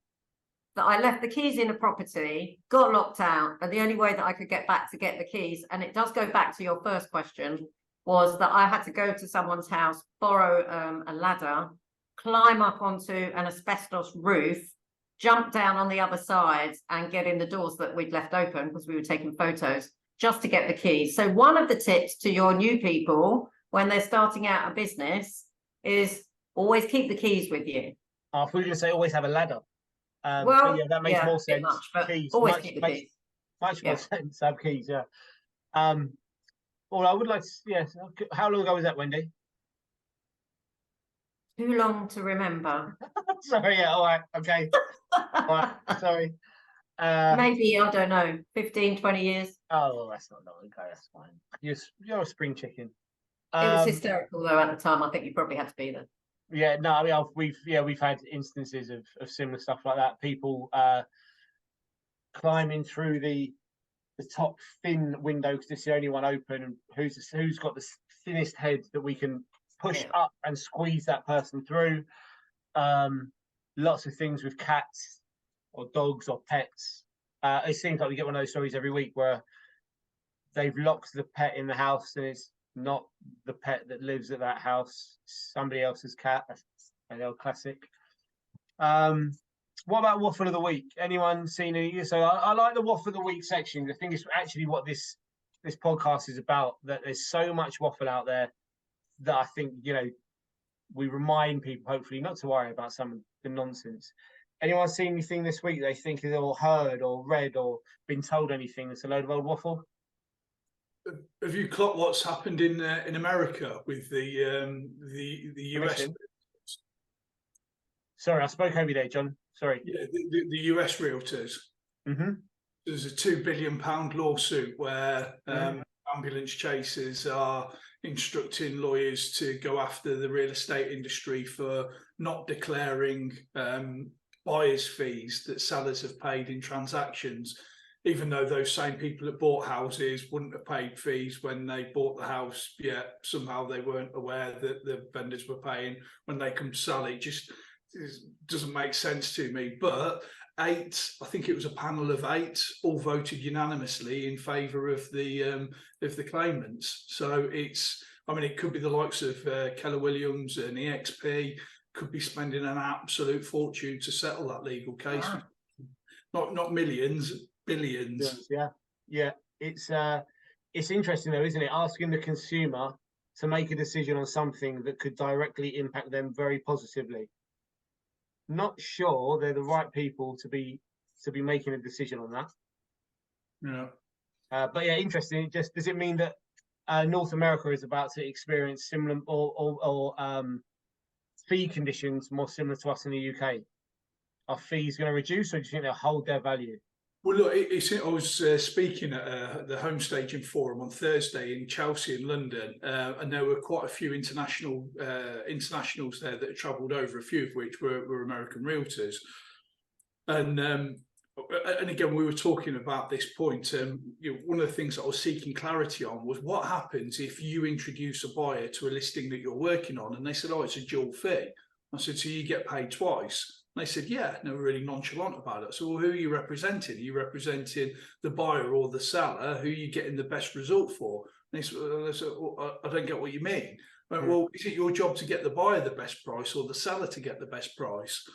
that I left the keys in a property, got locked out, and the only way that I could get back to get the keys, and it does go back to your first question, was that I had to go to someone's house, borrow a ladder, climb up onto an asbestos roof, jump down on the other side and get in the doors that we'd left open because we were taking photos, just to get the keys. So one of the tips to your new people when they're starting out a business is always keep the keys with you. I thought you were going to say always have a ladder. Well, yeah, that makes more a bit sense. much, but Keys, always keep the keys. much more Yeah. sense to have keys. Yeah. Well, I would like to. Yeah. How long ago was that, Wendy? Too long to remember. Sorry. Yeah. All right. Okay. All right. Sorry. Maybe, I don't know, 15, 20 years. Oh, well, that's not long. Okay, that's fine. You're a spring chicken. It was hysterical though at the time. I think you probably had to be there. Yeah, no, I mean, we've had instances of similar stuff like that. People climbing through the top thin window because it's the only one open, and who's got the thinnest head that we can push up and squeeze that person through. Lots of things with cats or dogs or pets. It seems like we get one of those stories every week where they've locked the pet in the house and it's not the pet that lives at that house, somebody else's cat. That's an old classic. What about Waffle of the Week? Anyone seen any? So I like the Waffle of the Week section. I think it's actually what this podcast is about, that there's so much waffle out there that I think, we remind people, hopefully, not to worry about some of the nonsense. Anyone seen anything this week they think is or heard or read or been told anything that's a load of old waffle? Have you clocked what's happened in America with the US? Sorry, I spoke over there, John. Sorry. Yeah, the US realtors. Mm-hmm. There's a £2 billion lawsuit where ambulance chasers are instructing lawyers to go after the real estate industry for not declaring buyers' fees that sellers have paid in transactions, even though those same people that bought houses wouldn't have paid fees when they bought the house, yet somehow they weren't aware that the vendors were paying when they come to sell it. Just doesn't make sense to me. But I think it was a panel of 8, all voted unanimously in favour of the claimants. So it could be the likes of Keller Williams and EXP could be spending an absolute fortune to settle that legal case. Wow. Not millions, billions. Yeah. It's interesting though, isn't it? Asking the consumer to make a decision on something that could directly impact them very positively. Not sure they're the right people to be making a decision on that. Yeah. But yeah, interesting. Just does it mean that North America is about to experience similar or fee conditions more similar to us in the UK? Are fees going to reduce, or do you think they'll hold their value? Well, look, I was speaking at the Home Staging Forum on Thursday in Chelsea in London, and there were quite a few internationals there that had travelled over, a few of which were American realtors. And and again, we were talking about this point. One of the things that I was seeking clarity on was what happens if you introduce a buyer to a listing that you're working on, and they said, "Oh, it's a dual fee." I said, "So you get paid twice?" And they said, "Yeah." And they were really nonchalant about it. So, well, who are you representing? Are you representing the buyer or the seller? Who are you getting the best result for? And they said, well, I don't get what you mean. I went, well, is it your job to get the buyer the best price or the seller to get the best price?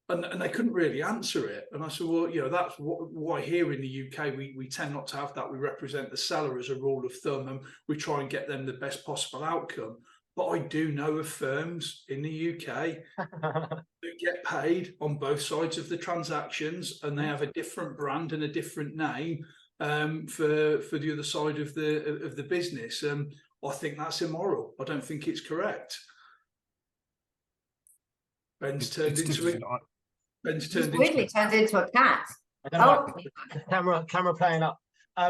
And they couldn't really answer it. And I said, well, that's why here in the UK, we tend not to have that. We represent the seller as a rule of thumb, and we try and get them the best possible outcome. But I do know of firms in the UK that get paid on both sides of the transactions, and they have a different brand and a different name for the other side of the business. I think that's immoral. I don't think it's correct. Ben's turned into it. Ben's turned weirdly turned into a cat. I don't know, camera playing up.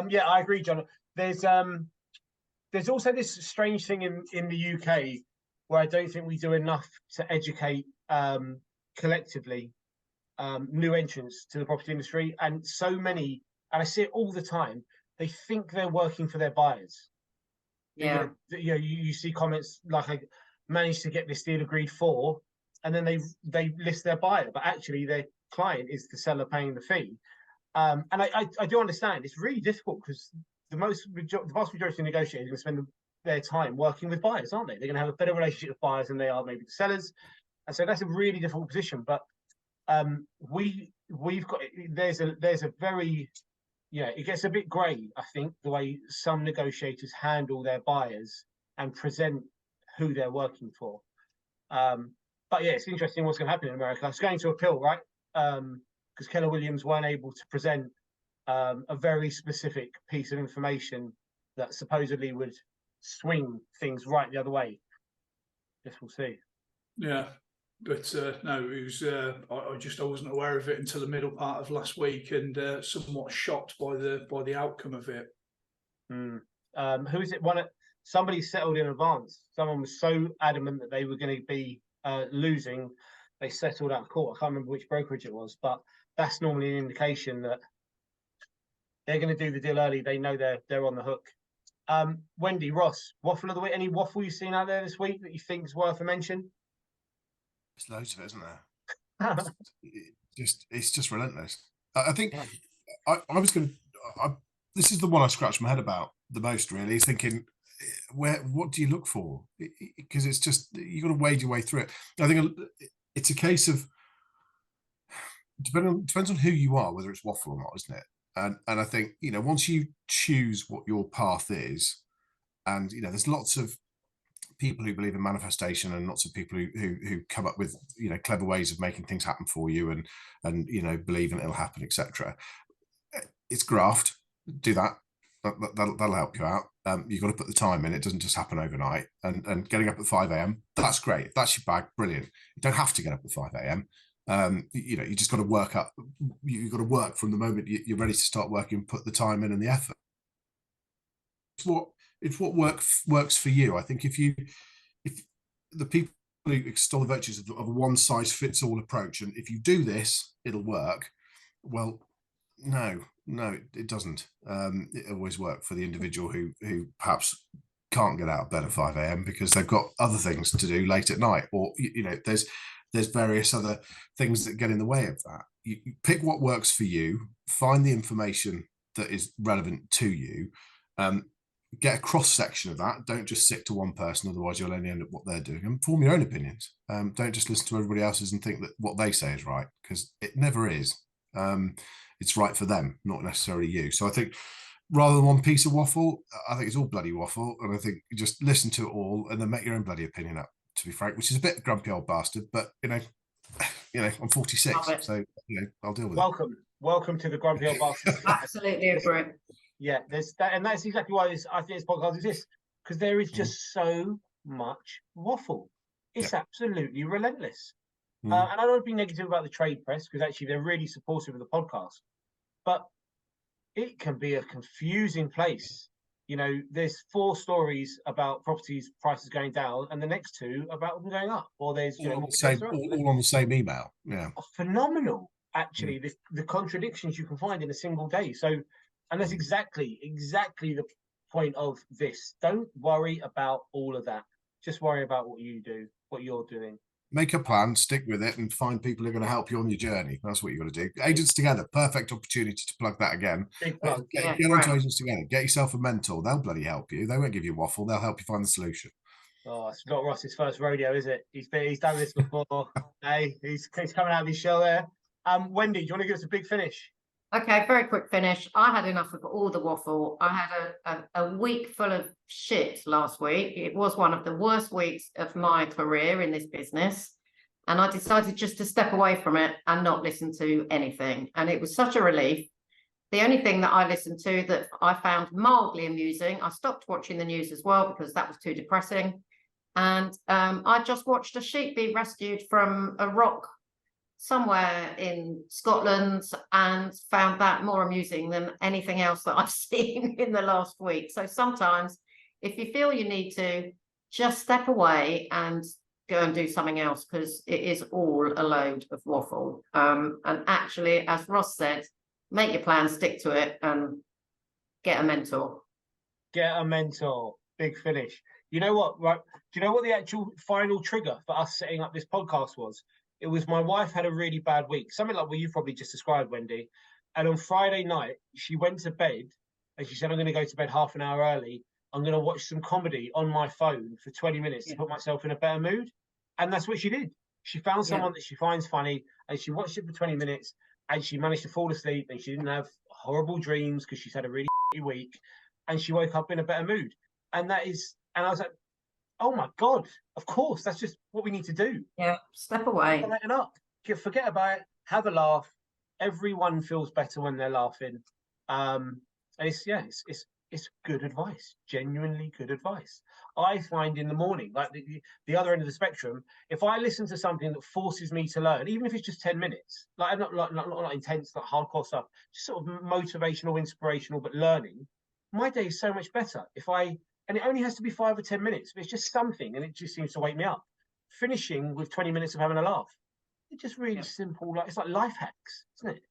Yeah, I agree, John. There's also this strange thing in the UK where I don't think we do enough to educate collectively new entrants to the property industry, and so many, and I see it all the time, they think they're working for their buyers. Yeah. You see comments like, "I managed to get this deal agreed for," and then they list their buyer, but actually their client is the seller paying the fee. And I do understand it's really difficult, because the vast majority of negotiators are going to spend their time working with buyers, aren't they? They're going to have a better relationship with buyers than they are maybe the sellers, and so that's a really difficult position. But we've got, there's a very, it gets a bit grey, I think, the way some negotiators handle their buyers and present who they're working for. But yeah, it's interesting what's going to happen in America. It's going to appeal, right? Because Keller Williams weren't able to present a very specific piece of information that supposedly would swing things right the other way. Guess we'll see. Yeah, but no, it was. I wasn't aware of it until the middle part of last week, and somewhat shocked by the outcome of it. Who is it? Somebody settled in advance. Someone was so adamant that they were going to be losing, they settled out of court. I can't remember which brokerage it was, but that's normally an indication that they're going to do the deal early. They know they're on the hook. Wendy, Ross, waffle of the week. Any waffle you've seen out there this week that you think is worth a mention? There's loads of it, isn't there? It's just relentless. I think I was going to. This is the one I scratched my head about the most. Really, is thinking, what do you look for? Because it's just, you got to wade your way through it. I think it's a case of depends on who you are, whether it's waffle or not, isn't it? And I think, once you choose what your path is, and there's lots of people who believe in manifestation, and lots of people who come up with clever ways of making things happen for you, and believe in it'll happen, etc. It's graft. Do that. That'll help you out. You've got to put the time in. It doesn't just happen overnight. And getting up at 5 a.m, that's great. If that's your bag, brilliant. You don't have to get up at 5 a.m. You just got to work up. You've got to work from the moment you're ready to start working. Put the time in and the effort. It's what works for you. I think if the people who extol the virtues of a one size fits all approach, and if you do this, it'll work. Well, no, it doesn't. It always works for the individual who perhaps can't get out of bed at 5 a.m. because they've got other things to do late at night, or there's various other things that get in the way of that. You pick what works for you, find the information that is relevant to you, get a cross section of that. Don't just stick to one person, otherwise you'll only end up what they're doing, and form your own opinions. Don't just listen to everybody else's and think that what they say is right, because it never is. It's right for them, not necessarily you. So I think rather than one piece of waffle, I think it's all bloody waffle, and I think you just listen to it all and then make your own bloody opinion up, to be frank, which is a bit grumpy old bastard, but I'm 46, so I'll deal with it. Welcome to the grumpy old bastard. Absolutely agree. Yeah, there's that, and that's exactly why I think this podcast exists, because there is just so much waffle. It's absolutely relentless. And I don't want to be negative about the trade press, because actually they're really supportive of the podcast, but it can be a confusing place. There's 4 stories about properties prices going down, and the next 2 about them going up, or there's all on the same email. Yeah, phenomenal. actually the contradictions you can find in a single day. So, and that's exactly the point of this. Don't worry about all of that. Just worry about what you do, what you're doing. Make a plan, stick with it, and find people who are going to help you on your journey. That's what you've got to do. Agents Together, perfect opportunity to plug that again. Big plug. Get Yeah, onto right. Agents Together. Get yourself a mentor. They'll bloody help you. They won't give you waffle. They'll help you find the solution. Oh, it's not Ross's first rodeo, is it? He's done this before. Hey, he's coming out of his shell there. Wendy, do you want to give us a big finish? Okay, very quick finish. I had enough of all the waffle. I had a week full of shit last week. It was one of the worst weeks of my career in this business. And I decided just to step away from it and not listen to anything. And it was such a relief. The only thing that I listened to that I found mildly amusing, I stopped watching the news as well because that was too depressing. And I just watched a sheep be rescued from a rock somewhere in Scotland and found that more amusing than anything else that I've seen in the last week. So sometimes if you feel you need to, just step away and go and do something else, because it is all a load of waffle. And actually, as Ross said, make your plan, stick to it, and get a mentor. Get a mentor. Big finish. You know what, right? Do you know what the actual final trigger for us setting up this podcast was? It was my wife had a really bad week, something like what you probably just described, Wendy. And on Friday night, she went to bed and she said, I'm going to go to bed half an hour early. I'm going to watch some comedy on my phone for 20 minutes to put myself in a better mood. And that's what she did. She found someone that she finds funny and she watched it for 20 minutes and she managed to fall asleep and she didn't have horrible dreams because she's had a really week and she woke up in a better mood. And that is, and I was like, oh my God, of course, that's just what we need to do. Yeah, step away. Lighten up. Forget about it. Have a laugh. Everyone feels better when they're laughing. And it's good advice, genuinely good advice. I find in the morning, like the other end of the spectrum, if I listen to something that forces me to learn, even if it's just 10 minutes, like not intense, not hardcore stuff, just sort of motivational, inspirational, but learning, my day is so much better. And it only has to be 5 or 10 minutes, but it's just something, and it just seems to wake me up. Finishing with 20 minutes of having a laugh. It's just really simple, like it's like life hacks, isn't it?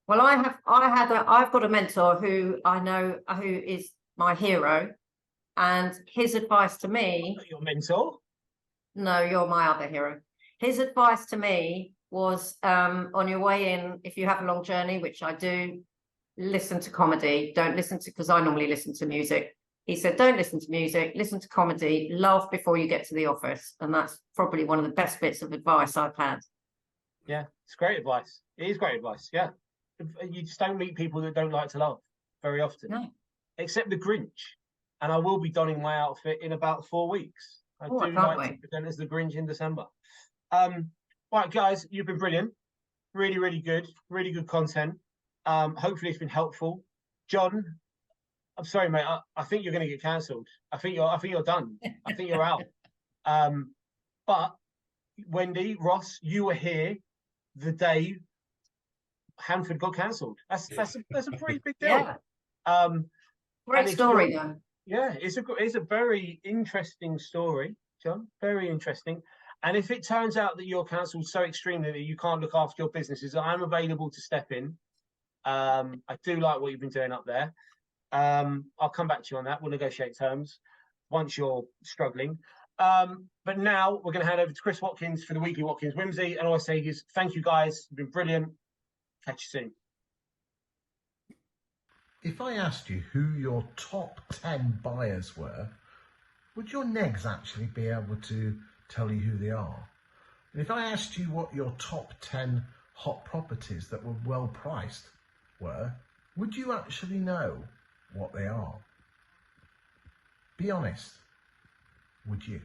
Well, I've got a mentor who I know who is my hero, and his advice to me. Not your mentor? No, you're my other hero. His advice to me was, on your way in, if you have a long journey, which I do, listen to comedy. Don't listen to, because I normally listen to music. He said, don't listen to music, listen to comedy, laugh before you get to the office. And that's probably one of the best bits of advice I've had. Yeah, it's great advice. It is great advice, yeah. You just don't meet people that don't like to laugh very often. No. Except the Grinch. And I will be donning my outfit in about 4 weeks. I do like to present as the Grinch in December. Right, guys, you've been brilliant. Really, really good content. Hopefully it's been helpful. John, I'm sorry, mate. I think you're going to get cancelled. I think you're done. I think you're out. But Wendy, Ross, you were here the day Handford got cancelled. That's a pretty big deal. Yeah. Great story, though. Yeah, it's a very interesting story, John. Very interesting. And if it turns out that you're cancelled so extremely that you can't look after your businesses, I'm available to step in. I do like what you've been doing up there. I'll come back to you on that. We'll negotiate terms once you're struggling. But now we're going to hand over to Chris Watkins for the weekly Watkins Whimsy. And all I say is thank you, guys. You've been brilliant. Catch you soon. If I asked you who your top 10 buyers were, would your negs actually be able to tell you who they are? And if I asked you what your top 10 hot properties that were well priced were, would you actually know what they are? Be honest, would you?